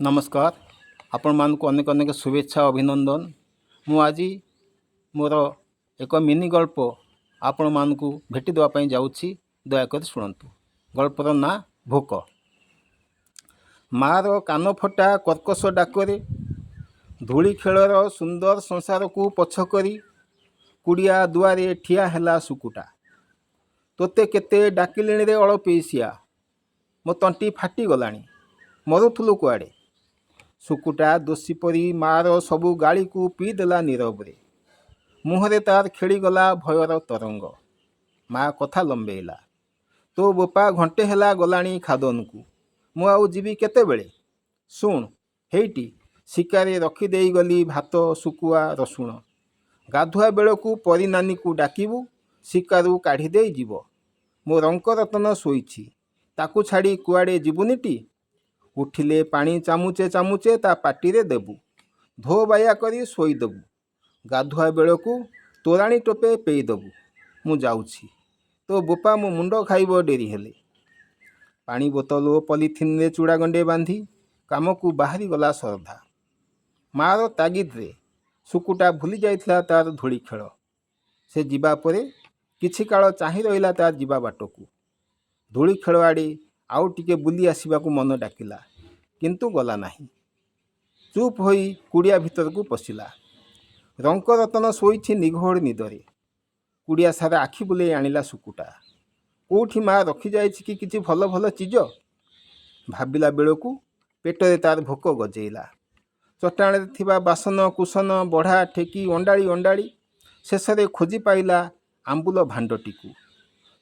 नमस्कार आपण मानक अनेक अनेक शुभेच्छा अभिनंदन। मु आज मोर एक मिनी गल्प आपण मानक भेटी देवाई जाऊँगी। दयाक शुणु। गल्पर ना भोक। मार कान फटा कर्कश डाकरे धूली खेलर सुंदर संसार को पछकरी कुड़िया दुआरे ठिया हैला सुकुटा। तोते केते डाकिलिणी रे अळपेसिया मो तंटी फाटी गलानी मरुथुलु कुआडे। सुकुटा दोषी परी मार सबू गाड़ी को पीदेला नीरवे। मुहरे तार खेलीगला भयर तरंग। माँ कथा लंबेला। तो बोपा घंटे हैला गलानी खादन को मु आउ जीवी केतेबेले। शुण हेटी शिकारे रखिदेई गली भात सुकुआ रसुण। गाधुआ बेलू परी नानी को डाकिबू शिकारु काढ़ी दे जीव। मो रंक रतन शोईछि ताकू छाड़ी कुआडे जीवुनिटी। उठिले पानी चामुचे चामुचे ता पाटिरे देबू। धो बाया करी शोईदेबू। गाधुआ बेलू तोराणी टोपे पेईदेबू। मु जाऊछि तो बोपा मो मुंड खाइब डेरी हेले। पानी बोतल ओ पॉलिथिन रे चूड़ा गंडे बांधी काम को बाहरी गला श्रद्धा। मार तागिद रे सुकुटा भूली जाइथिला तार धूली खेल। से जीवा परे किछि काल चाहि रहिला तार जीवा बाटकू। धूली खेल आड़े आउ टिके बुली आसिबाकू मन डाकिला किंतु गला नाही। चुप होई कुड़िया भितर को पशिला। रंक रतन शोईछि निघोड़ निदरे। कुड़िया सारा आखि बुले आनिला सुकुटा। कोठी माँ रखी जाइछि कि किछि भल भल चीज भाबिला बेलू पेटरे तार भोक गजेला। चट्टाणे थिबा बासन कुसन बढ़ा ठेकी अंडाड़ी अंडाड़ी शेषरे खोजी पाइला आंबुल भांडटीकू।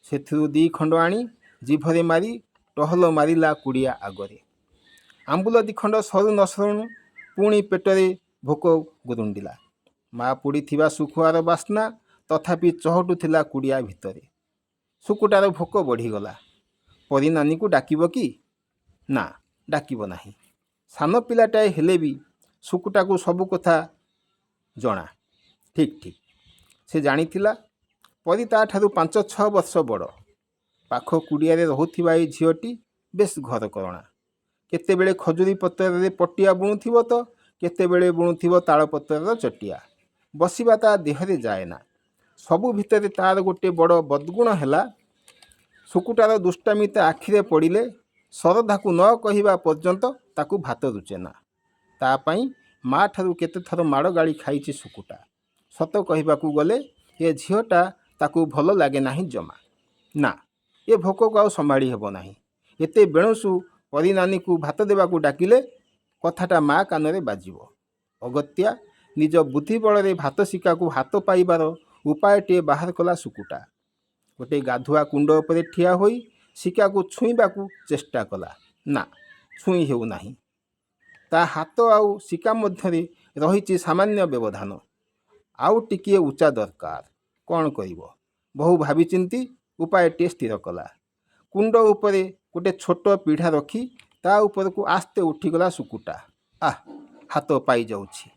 सेथिरु दी खंड आनी जीभरे मारी टहल मारिला कुड़िया आगरे। आंबुल दिखंड सरू न सरुणु पुणी पेटरे भोक गुरुंडिला। माँ पोड़ी थिबा सुखुआर बास्ना तथापि चहटुथिला कुड़िया भितरे। सुकुटार भोक बढ़ीगला। परी नानी को डाकिब कि ना डाकिब नाही। सान पिलाटाए हेले भी सुकुटा को सबु कथा जना। ठीक ठीक से जानिथिला परी ताठारु 5-6 वर्ष बड़। पाख कुड़िया रहुथिबा ए झीटी बेस घर करणा। केतेबेले खजुरी पत्र पटिया बुणुथिब तो केतेबेले बुणुथिब तालपत्र चटिया। बसिबा ता देहरे जाएना। सबु भितरे तार गोटे बड़ बदगुण हैला सुकुटार दुष्टामिता आखिरे पड़िले श्रद्धा को न कहिबा पर्यंत ताकू भात रुचेना। तापाई माँ ठारू केते थर माड़ गाड़ी खाइछि सुकुटा। सत कहिबाकू गले ए झीटा ताकू भल लागे नाही जमा। ना ए भोक को आउ संभाड़ी हेबो नाही। एते बेणुसु परी नानी को भात देवाकू डाकिले कथाटा माँ कानरे बाजिबो। अगत्या निज बुद्धि बल भात शिका को हाथ पाइबार उपायटे बाहर कला सुकुटा। गोटे गाधुआ कुंड उपरे ठिया होई शिका को छुईबाकू चेष्टा कला। ना छुई हेउ नाही। ता हाथ आउ शिका मध्यरे रहिछि सामान्य व्यवधान। आउ टिकिए उच्चा दरकार। कौन करिबो बहु भावी चिंती उपायटे स्थिर कला। कुंड उपरे गोटे छोट पीढ़ा रखी ता ऊपर को आस्ते उठीगला सुकुटा। हाथ पाई जाउछि।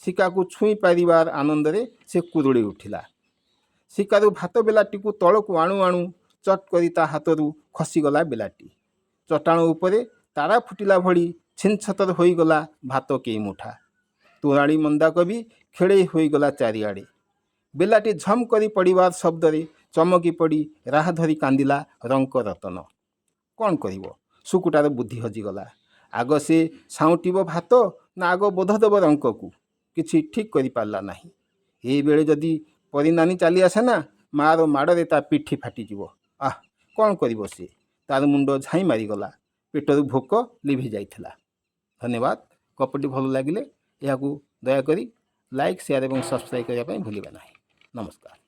शिका को छुई पारिबार आनंद रे से कुरुड़ी उठिला। शिकारु भात बेलाटी को तल को आणु आणु चट करी ता हाथरू खसीगला बेलाटी। चट्टाण उपरे तारा फुटिला भली छिनछतर होईगला भात केई मुठा। तोराणी मंदाक भी खेड़े होईगला चारिआडे। बेलाटी झम करी पड़िबार शब्दरे चमकी पड़ी राह धरी कांदिला रंक रतन। कौन करिबो सुकुटार बुद्धि हजिगला। आग से साउंटिब भात ना आग बोध देव रंक को किछि ठीक करि पारला नाही। ए बेले जदि परी नानी चली आसे ना मार माड़े ता पिठी फाटिजिवो। कौन करिबो से तार मुंड झाई मारिगला। पेटरू भोक लिभि जाइथिला। धन्यवाद। गपटी भल लागिले एहाकू दयाकरी लाइक शेयर और सब्सक्राइब करने भूलिबा नहीं। नमस्कार।